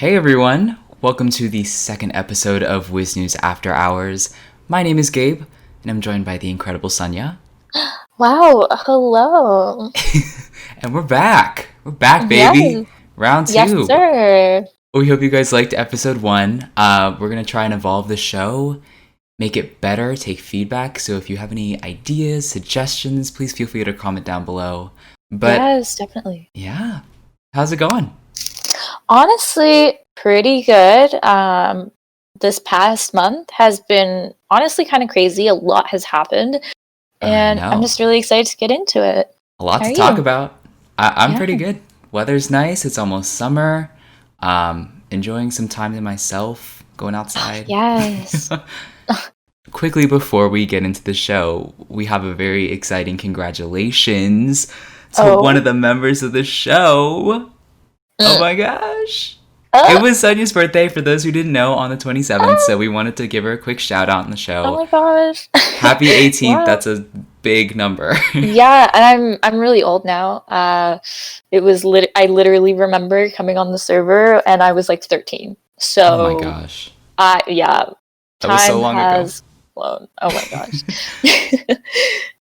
Hey everyone, welcome to the second episode of WizNews After Hours. My name is Gabe, and I'm joined by the incredible Sunnya. Wow, hello. And we're back! We're back, baby! Yes, Round yes, two! sir. We hope you guys liked episode one. We're gonna try and evolve the show, make it better, take feedback, so if you have any ideas, suggestions, please feel free to comment down below. But Yes, definitely. yeah, how's it going? Honestly, pretty good. This past month has been honestly kind of crazy. A lot has happened, I and I'm know. just really excited to get into it. A lot How are to talk you? about. I'm Yeah. pretty good. Weather's nice. It's almost summer. Enjoying some time to myself, going outside. Yes. Quickly before we get into the show, we have a very exciting congratulations to one of Oh. the members of the show. Oh Mm. my gosh. It Uh, was Sunya's birthday, for those who didn't know, on the 27th, so we wanted to give her a quick shout out in the oh show. my gosh. Happy 18th. Wow. That's a big number. Yeah, and I'm really old now. It was I literally remember coming on the server and I was like 13. Oh my So, gosh. yeah, That was so time long ago. has flown. Oh my gosh.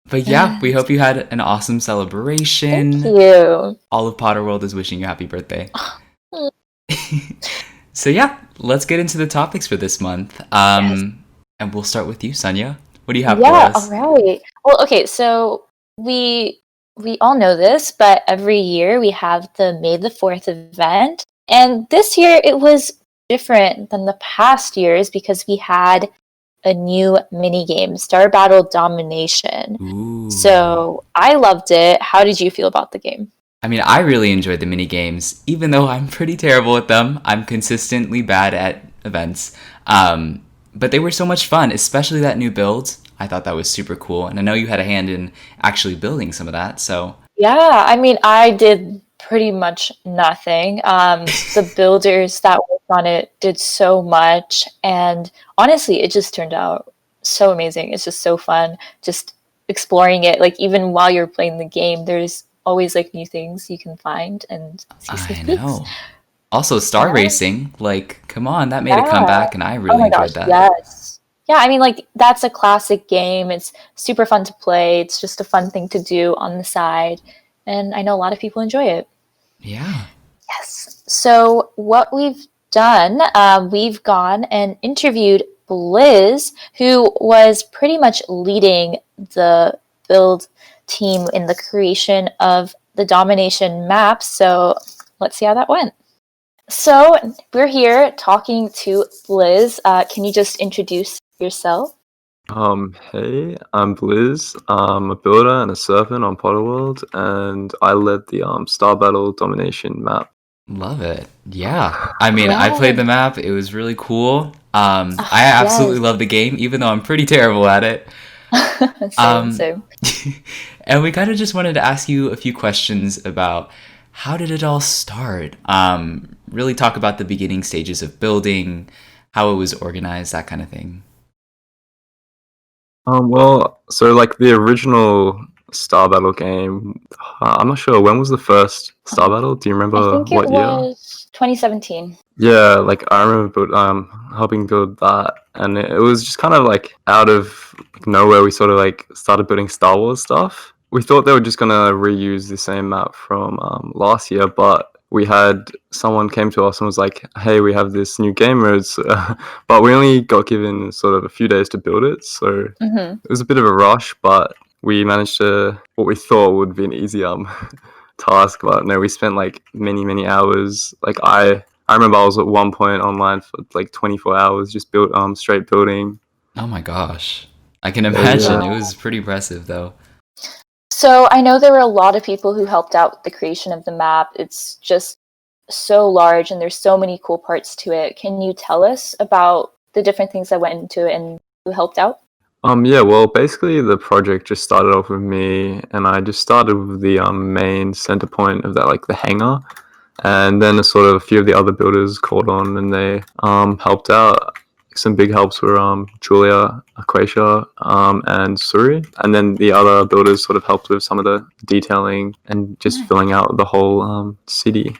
But yeah, we Yes. hope you had an awesome Thank celebration. you. All of Potterworld is wishing you a happy birthday. Mm. So yeah, let's get into the topics for this month. Yes. And we'll start with you, Sunnya. What do you have for Yeah, all us? right. Well, okay, so we all know this, but every year we have the May the 4th event. And this year it was different than the past years because we had a new mini game, Star Battle Domination. Ooh. So I loved it. How did you feel about the game? I mean, I really enjoyed the mini games, even though I'm pretty terrible at them. I'm consistently bad at events. But they were so much fun, especially that new build. I thought that was super cool, and I know you had a hand in actually building some of that. So Yeah, I mean, I did pretty much nothing. The builders that worked on it did so much, and honestly, it just turned out so amazing. It's just so fun, just exploring it. Like even while you're playing the game, there's always like new things you can find and see I sneak peeks. know. Also, Star Yeah, Racing, like, come on, that made a yeah. comeback, and I Oh really my gosh, enjoyed that. yes. Yeah, I mean, like that's a classic game. It's super fun to play. It's just a fun thing to do on the side, and I know a lot of people enjoy it. Yeah. Yes. So what we've done, we've gone and interviewed Blizz, who was pretty much leading the build team in the creation of the domination map. So let's see how that went. So we're here talking to Blizz. Can you just introduce yourself? Hey, I'm Blizz. I'm a builder and a servant on Potterworld, and I led the Star Battle Domination map. Love it. Yeah. I mean, I played Yeah. the map. It was really cool. I absolutely Yes. love the game, even though I'm pretty terrible at it. Same, Um, same. and we kind of just wanted to ask you a few questions about how did it all start? Really talk about the beginning stages of building, how it was organized, that kind of thing. So like the original Star Battle game, I'm not sure when was the first Star Battle. Do you I remember think it what year? was 2017. Yeah, like I remember helping build that, and it was just kind of like out of nowhere. We sort of like started building Star Wars stuff. We thought they were just gonna reuse the same map from last year, but we had someone came to us and was like, "Hey, we have this new game modes," but we only got given sort of a few days to build it, so Mm-hmm. it was a bit of a rush. But we managed to what we thought would be an easy task, but no, we spent like many hours. I remember I was at one point online for like 24 hours just built straight building. Oh my gosh. I can So imagine. yeah. It was pretty impressive, though. So I know there were a lot of people who helped out with the creation of the map. It's just so large and there's so many cool parts to it. Can you tell us about the different things that went into it and who helped out? Yeah, well basically the project just started off with me and I just started with the main center point of that, like the hangar. And then sort of a few of the other builders called on and they helped out. Some big helps were Julia, Aquatia, and Suri. And then the other builders sort of helped with some of the detailing and just Nice. filling out the whole city.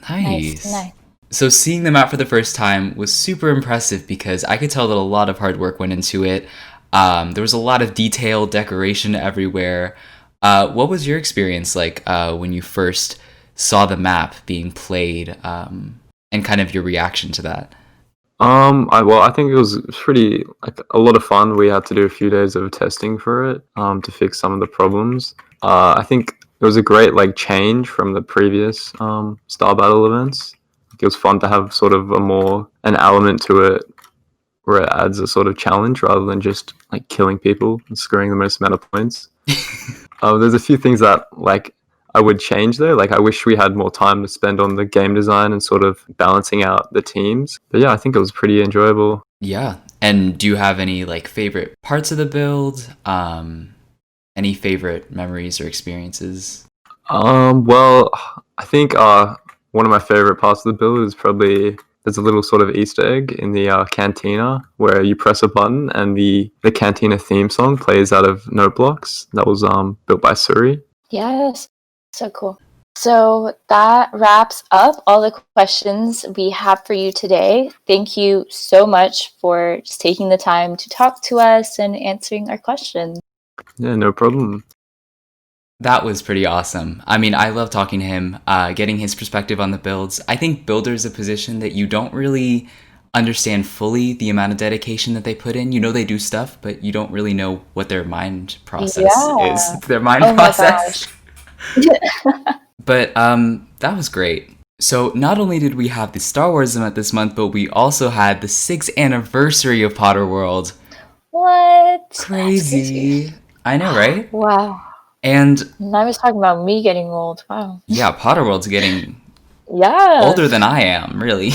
Nice, Nice. nice. So seeing the map for the first time was super impressive because I could tell that a lot of hard work went into it. There was a lot of detail, decoration everywhere. What was your experience like when you first saw the map being played, and kind of your reaction to that? I think it was pretty like a lot of fun. We had to do a few days of testing for it, to fix some of the problems. I think it was a great like change from the previous Star Battle events. It was fun to have sort of an element to it where it adds a sort of challenge rather than just like killing people and scoring the most amount of points. There's a few things that like I would change though. Like I wish we had more time to spend on the game design and sort of balancing out the teams. But yeah, I think it was pretty enjoyable. Yeah. And do you have any like favorite parts of the build? Any favorite memories or experiences? Well, I think one of my favorite parts of the build is probably there's a little sort of Easter egg in the cantina where you press a button and the cantina theme song plays out of note blocks. That was built by Suri. Yes, so cool. So that wraps up all the questions we have for you today. Thank you so much for just taking the time to talk to us and answering our questions. Yeah, no problem. That was pretty awesome. I mean, I love talking to him, getting his perspective on the builds. I think builder is a position that you don't really understand fully the amount of dedication that they put in. You know they do stuff, but you don't really know what their mind process is. Their mind process. But that was great. So not only did we have the Star Wars event this month, but we also had the 6th anniversary of Potterworld. What? Crazy. I know, right? Wow. And I was talking about me getting old. Wow. Yeah, Potterworld's getting older than I am, really.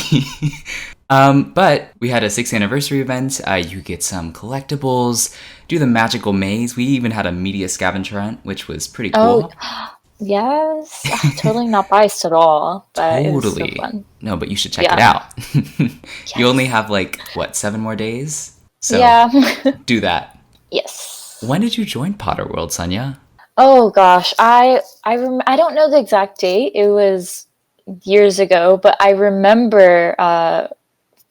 But we had a 6th anniversary event. You get some collectibles, do the magical maze. We even had a media scavenger hunt, which was pretty cool. Oh, yes. Totally not biased at all, but it was so fun. No, but you should check it out. You only have like, 7 more days? So do that. Yes. When did you join Potterworld, Sunnya? Oh gosh, I don't know the exact date. It was years ago, but I remember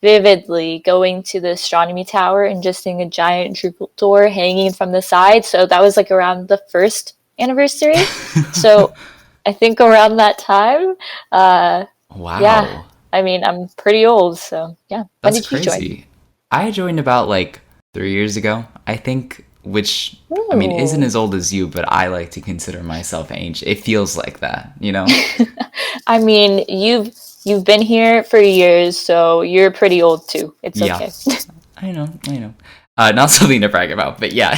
vividly going to the astronomy tower and just seeing a giant drupal door hanging from the side. So that was like around the 1st anniversary. So I think around that time. Wow. Yeah. I mean, I'm pretty old, so yeah. That's crazy. I joined about like 3 years ago, I think. Which, I mean, isn't as old as you, but I like to consider myself ancient. It feels like that, you know? I mean, you've been here for years, so you're pretty old too. It's okay. I know. Not something to brag about, but yeah.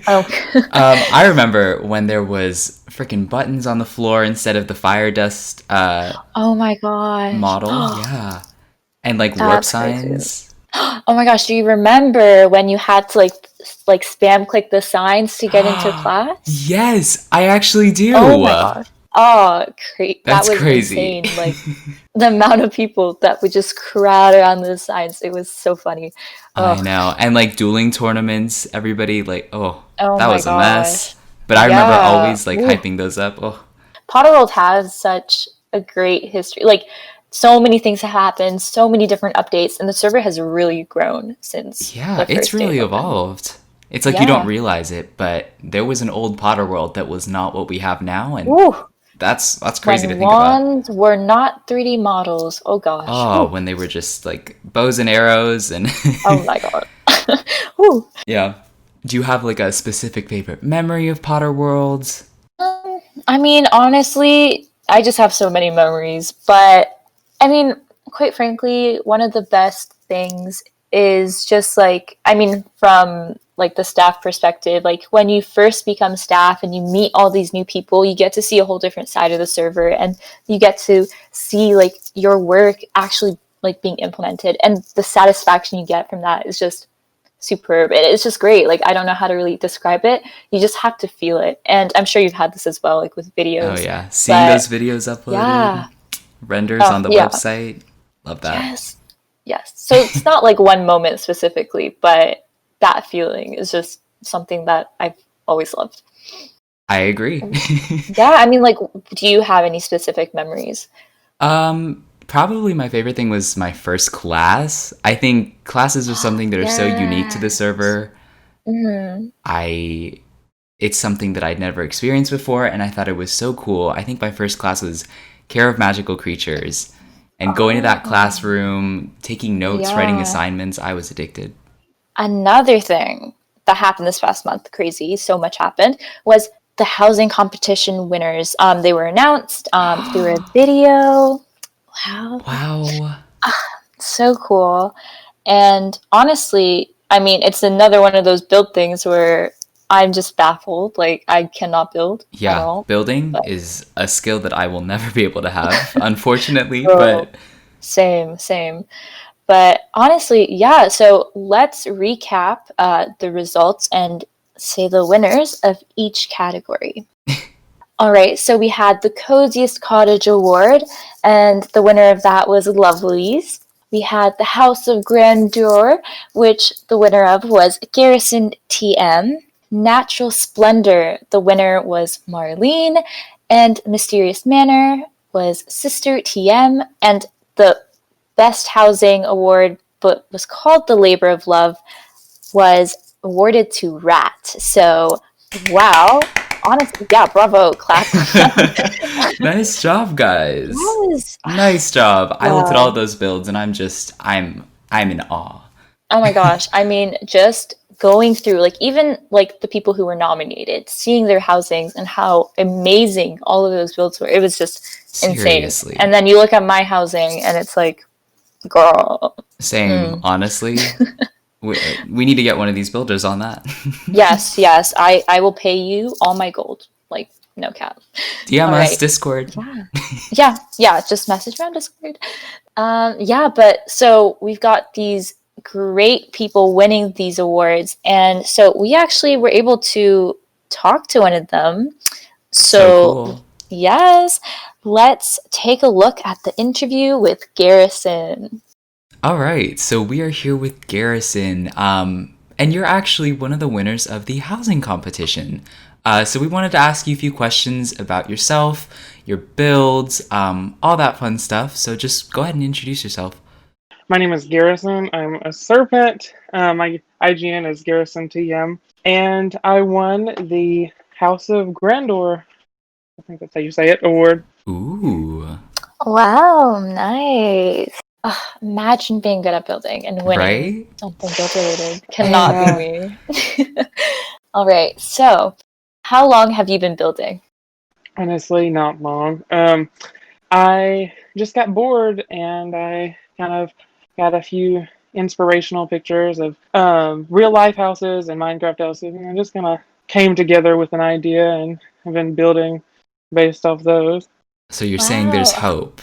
Oh. I remember when there was freaking buttons on the floor instead of the fire dust oh my gosh. Model. Yeah. And like warp signs. Oh my gosh, do you remember when you had to like spam click the signs to get into class? Yes, I actually do. Oh my gosh. Oh, That's that was crazy. Insane. Like the amount of people that would just crowd around the signs. It was so funny. I know. And like dueling tournaments, everybody like, that was a mess. But I remember always like hyping those up. Oh. Potterworld has such a great history. Like so many things have happened, so many different updates, and the server has really grown since. Yeah, it's really evolved. It's like you don't realize it, but there was an old Potterworld that was not what we have now, and that's crazy to think about. Wands were not 3D models. Oh gosh. Oh, when they were just like bows and arrows and. Oh my god. Yeah. Do you have like a specific favorite memory of Potterworld? I mean, honestly, I just have so many memories, but I mean, quite frankly, one of the best things is just like, I mean, from like the staff perspective, like when you first become staff and you meet all these new people, you get to see a whole different side of the server, and you get to see like your work actually like being implemented, and the satisfaction you get from that is just superb. It's just great. Like, I don't know how to really describe it. You just have to feel it. And I'm sure you've had this as well, like with videos. Oh yeah, seeing those videos uploaded, renders on the website. Love that. Yes. So it's not like one moment specifically, but that feeling is just something that I've always loved. I agree. Yeah, I mean, like, do you have any specific memories? Probably my favorite thing was my first class. I think classes are something that are so unique to the Yes. server. Hmm. I it's something that I'd never experienced before, and I thought it was so cool. I think my first class was Care of Magical Creatures. And going to that Oh, classroom, taking notes, writing yeah. assignments, I was addicted. Another thing that happened this past month, crazy, so much happened, was the housing competition winners. They were announced through a video. Wow, Wow. so cool. And honestly, I mean, it's another one of those build things where I'm just baffled. Like, I cannot build at Yeah, all. building But, is a skill that I will never be able to have, unfortunately, bro, but same, same. But honestly, yeah, so let's recap the results and say the winners of each category. All right, so we had the Coziest Cottage Award, and the winner of that was Lovely's. We had the House of Grandeur, which the winner of was GarrisonTM. Natural Splendor, the winner was Marlene. And Mysterious Manor was Sister TM. And the Best Housing Award, but was called the Labor of Love, was awarded to Rat. So, wow. Honestly, yeah, bravo, clap. nice job, guys. Yes. Nice job. I looked at all Wow. those builds and I'm in awe. Oh my gosh. I mean, just going through, like, even like the people who were nominated, seeing their housings and how amazing all of those builds were, it was just insane. Seriously. And then you look at my housing and it's like, girl. Same, Mm. honestly. We, we need to get one of these builders on that. Yes, yes. I will pay you all my gold. Like, no cap. DM All us, right. Discord. Yeah. Yeah, yeah. Just message me on Discord. Yeah, but so we've got these great people winning these awards, and so we actually were able to talk to one of them. So So cool. yes, let's take a look at the interview with Garrison. All right, so we are here with Garrison, and you're actually one of the winners of the housing competition. So we wanted to ask you a few questions about yourself, your builds, all that fun stuff. So just go ahead and introduce yourself. My name is Garrison. I'm a serpent. My IGN is GarrisonTM. And I won the House of Grandeur, I think that's how you say it, award. Ooh, Wow, nice. Ugh, imagine being good at building and winning right? something build related. Cannot be Uh, me. All right, so how long have you been building? Honestly, not long. I just got bored and I kind of got a few inspirational pictures of real life houses and Minecraft houses, and I just kind of came together with an idea and have been building based off those. So you're saying there's Wow. hope.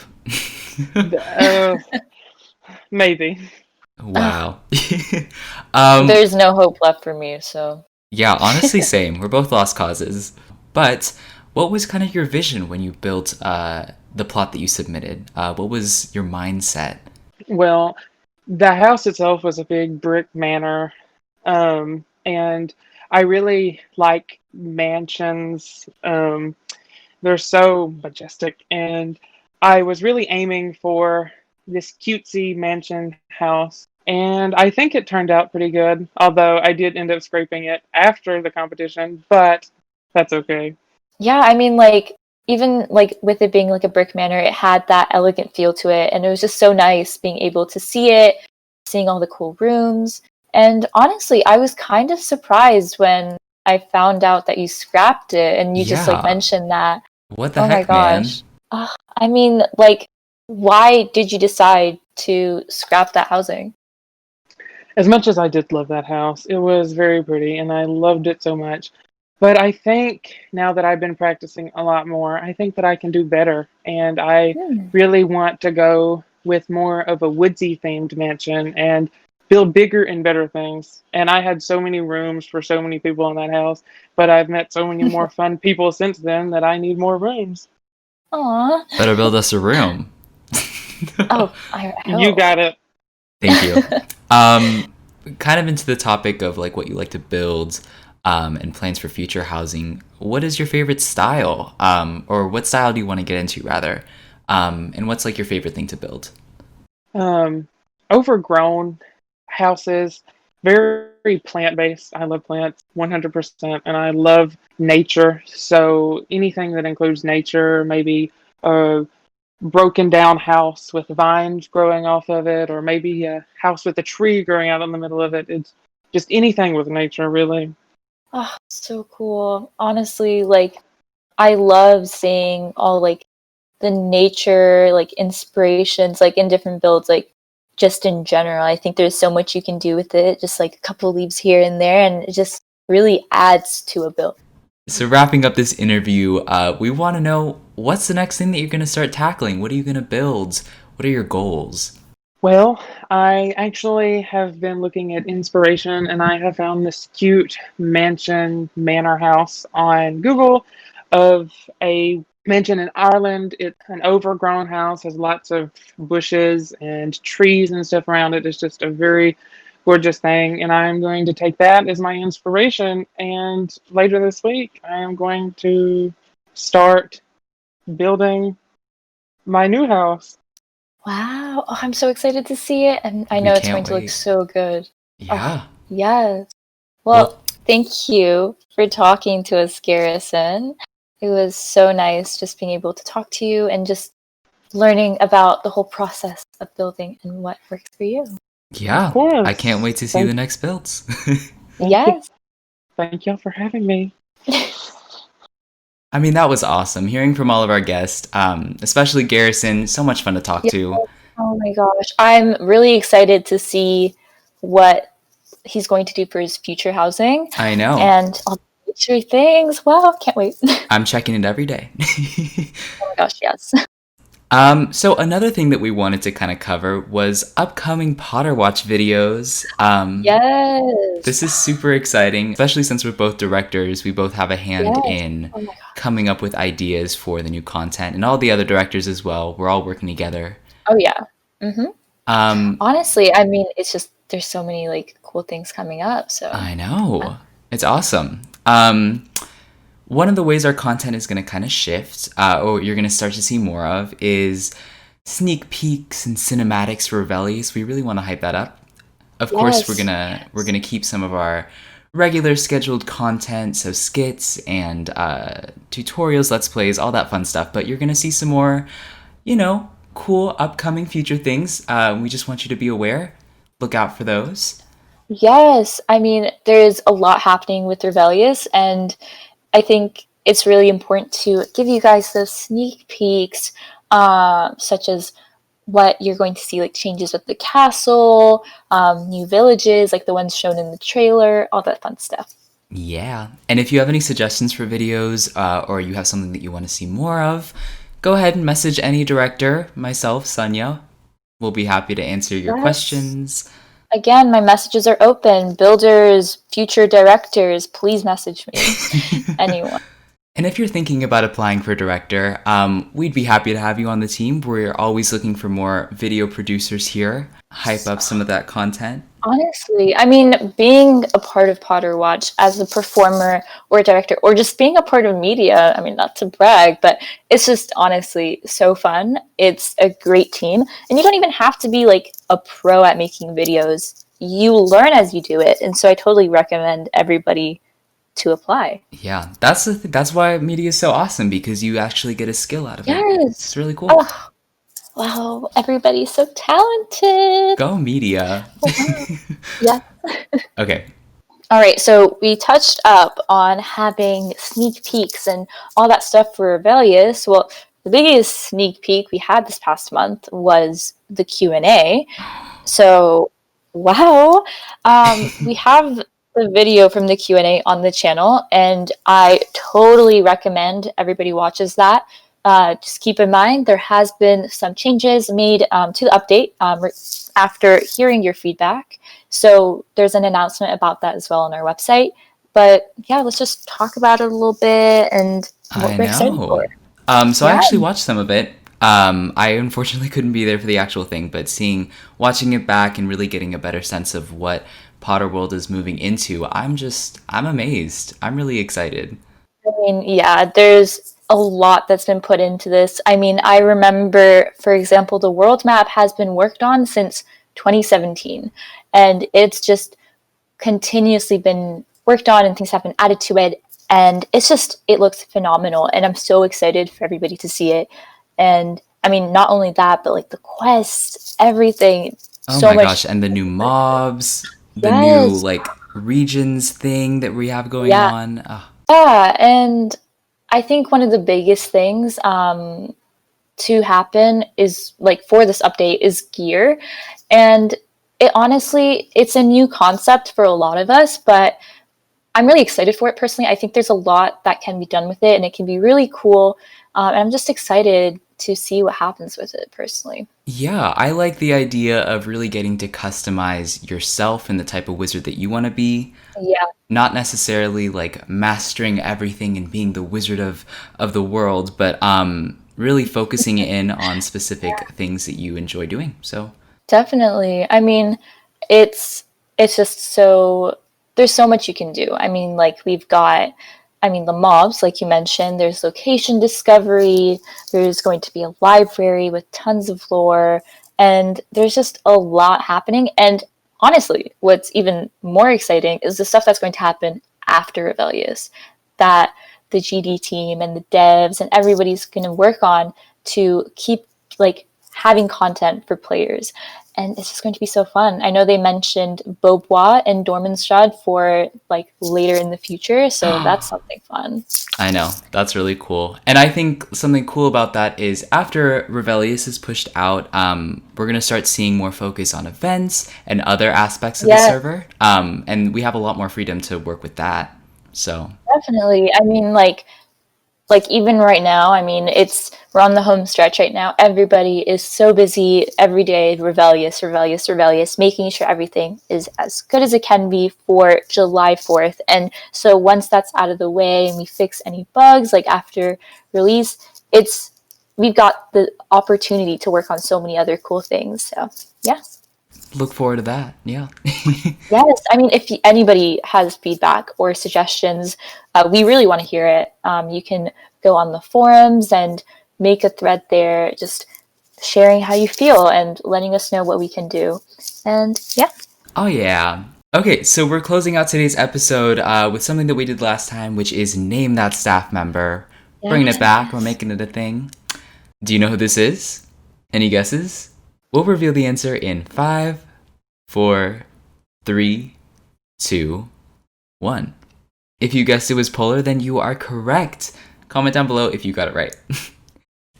Uh, maybe. Ugh, Wow. um, there's no hope left for me, so. yeah, honestly, same. We're both lost causes. But what was kind of your vision when you built the plot that you submitted? What was your mindset? Well, the house itself was a big brick manor, and I really like mansions. They're so majestic, and I was really aiming for this cutesy mansion house, and I think it turned out pretty good. Although I did end up scraping it after the competition, but that's okay. Yeah, I mean, like, even like with it being like a brick manor, it had that elegant feel to it, and it was just so nice being able to see it, seeing all the cool rooms. And honestly, I was kind of surprised when I found out that you scrapped it and you just like Yeah. mentioned that. What the Oh my heck, man? gosh. I mean, like, why did you decide to scrap that housing? As much as I did love that house, it was very pretty and I loved it so much. But I think now that I've been practicing a lot more, I think that I can do better. And I Hmm. really want to go with more of a woodsy themed mansion and build bigger and better things. And I had so many rooms for so many people in that house, but I've met so many more fun people since then that I need more rooms. Aw. Better build us a room. Oh, I You will. got it. Thank you. Um, kind of into the topic of like what you like to build, and plans for future housing. What is your favorite style? Or what style do you want to get into rather? And what's like your favorite thing to build? Overgrown houses, very plant-based. I love plants 100%, and I love nature. So anything that includes nature, maybe a broken down house with vines growing off of it, or maybe a house with a tree growing out in the middle of it. It's just anything with nature, really. Oh, so cool. Honestly, like I love seeing all like the nature, like inspirations, like in different builds, like just in general. I think there's so much you can do with it, just like a couple leaves here and there, and it just really adds to a build. So wrapping up this interview, we want to know what's the next thing that you're going to start tackling? What are you going to build? What are your goals? Well, I actually have been looking at inspiration, and I have found this cute mansion manor house on Google of a mansion in Ireland. It's an overgrown house, has lots of bushes and trees and stuff around it. It's just a very gorgeous thing, and I'm going to take that as my inspiration. And later this week, I am going to start building my new house. Wow. Oh, I'm so excited to see it, and I We know it's can't going to look wait. so good. Yeah. Yes. Well- Well, thank you for talking to us, Garrison. It was so nice just being able to talk to you and just learning about the whole process of building and what works for you. Yeah. Of course. I can't wait to see the next builds. Yes. Thank y'all for having me. I mean, that was awesome. Hearing from all of our guests, especially Garrison, so much fun to talk to. Oh my gosh. I'm really excited to see what he's going to do for his future housing I know. and all the future things. Wow, can't wait. Oh I'm checking it every day. my gosh, yes. So another thing that we wanted to kind of cover was upcoming Potter Watch videos. Yes. This is super exciting, especially since we're both directors. We both have a hand Yes. in Oh my gosh. coming up with ideas for the new content, and all the other directors as well. We're all working together. Oh yeah. Mm-hmm. Um, Honestly, I mean, it's just there's so many like cool things coming up. So I know. It's awesome. One of the ways our content is going to kind of shift, or you're going to start to see more of, is sneak peeks and cinematics for Revellies. We really want to hype that up. Of course, we're gonna keep some of our regular scheduled content, so skits and tutorials, let's plays, all that fun stuff. But you're gonna see some more, cool upcoming future things. We just want you to be aware. Look out for those. yes, I mean, there's a lot happening with Rebellious, and I think it's really important to give you guys those sneak peeks, such as what you're going to see, like changes with the castle, new villages, like the ones shown in the trailer, all that fun stuff. Yeah. And if you have any suggestions for videos, or you have something that you want to see more of, go ahead and message any director, myself, Sunnya. We'll be happy to answer your Yes. questions. Again, my messages are open. Builders, future directors, please message me. Anyone. And if you're thinking about applying for director, we'd be happy to have you on the team. We're always looking for more video producers here. Hype up some of that content. Honestly, I mean, being a part of Potter Watch as a performer or a director, or just being a part of media, I mean, not to brag, but it's just honestly so fun. It's a great team. And you don't even have to be like a pro at making videos. You learn as you do it. And so I totally recommend everybody to apply. Yeah, that's why media is so awesome, because you actually get a skill out of it. Yes. It's really cool. Oh, wow. Everybody's so talented. Go media. Yeah. Okay. All right, so we touched up on having sneak peeks and all that stuff for Rebellious. Well, the biggest sneak peek we had this past month was the Q&A. So, wow. We have the video from the Q&A on the channel, and I totally recommend everybody watches that. Just keep in mind, there has been some changes made to the update after hearing your feedback. So there's an announcement about that as well on our website. But yeah, let's just talk about it a little bit and what we're excited for. So I actually watched some of it. I unfortunately couldn't be there for the actual thing, but watching it back and really getting a better sense of what Potterworld is moving into, I'm amazed. I'm really excited. I mean, yeah, there's a lot that's been put into this. I mean, I remember, for example, the world map has been worked on since 2017, and it's just continuously been worked on, and things have been added to it, and it looks phenomenal, and I'm so excited for everybody to see it. And I mean, not only that, but like the quests, everything. Oh So my much. gosh, and the new mobs, the new Yes. like regions thing that we have going Yeah. on. Ah, Yeah, and I think one of the biggest things to happen is like for this update is gear, and it's a new concept for a lot of us, but I'm really excited for it personally. I think there's a lot that can be done with it, and it can be really cool. And I'm just excited to see what happens with it personally. yeah, I like the idea of really getting to customize yourself and the type of wizard that you want to be. Yeah, Not necessarily like mastering everything and being the wizard of the world, but really focusing in on specific things that you enjoy doing. So definitely. I mean, it's just so there's so much you can do. I mean, like we've got the mobs, like you mentioned, there's location discovery, there's going to be a library with tons of lore, and there's just a lot happening. And honestly, what's even more exciting is the stuff that's going to happen after Rebellious, that the GD team and the devs and everybody's going to work on to keep like having content for players. And it's just going to be so fun. I know they mentioned Beaubois and Dormanstrad for like later in the future, so that's something fun. I know, that's really cool. And I think something cool about that is after Revelius is pushed out, we're going to start seeing more focus on events and other aspects of the server. And we have a lot more freedom to work with that. So Definitely. I mean, like even right now, I mean, we're on the home stretch right now. Everybody is so busy every day, Rebellious, making sure everything is as good as it can be for July 4th. And so once that's out of the way and we fix any bugs, like after release, we've got the opportunity to work on so many other cool things. So yeah. look forward to that. Yeah. Yes, I mean, if anybody has feedback or suggestions, we really want to hear it. You can go on the forums and make a thread there, just sharing how you feel and letting us know what we can do. And yeah. Oh, yeah. Okay, so we're closing out today's episode with something that we did last time, which is name that staff member. Bringing it back, we're making it a thing. Do you know who this is? Any guesses? We'll reveal the answer in 5, 4, 3, 2, 1. If you guessed it was Polar, then you are correct. Comment down below if you got it right.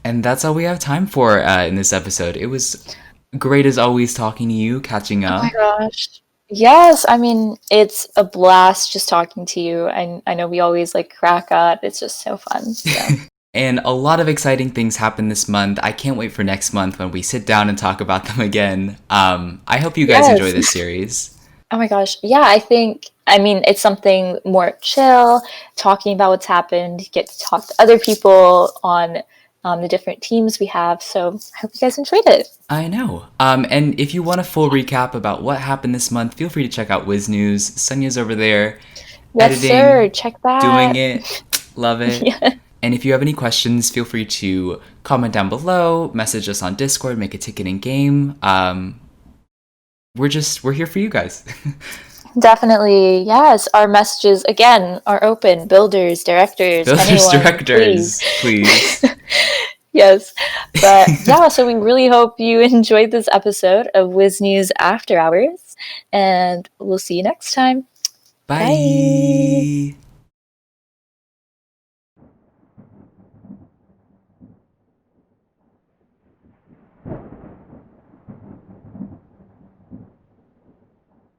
And that's all we have time for in this episode. It was great as always talking to you, catching up. Oh my gosh. Yes, I mean, it's a blast just talking to you. I know we always like crack up. It's just so fun. So. And a lot of exciting things happen this month. I can't wait for next month when we sit down and talk about them again. I hope you guys enjoy this series. Oh my gosh. Yeah, I mean, it's something more chill, talking about what's happened, get to talk to other people on the different teams we have. So I hope you guys enjoyed it. I know. And if you want a full recap about what happened this month, feel free to check out WizNews. Sunya's over there. Yes, editing, sir. Check that. Doing it. Love it. Yeah. And if you have any questions, feel free to comment down below, message us on Discord, make a ticket in game. We're here for you guys. Definitely, yes. Our messages again are open. Builders, directors, Directors, please. Yes, but yeah. So we really hope you enjoyed this episode of WizNews After Hours, and we'll see you next time. Bye.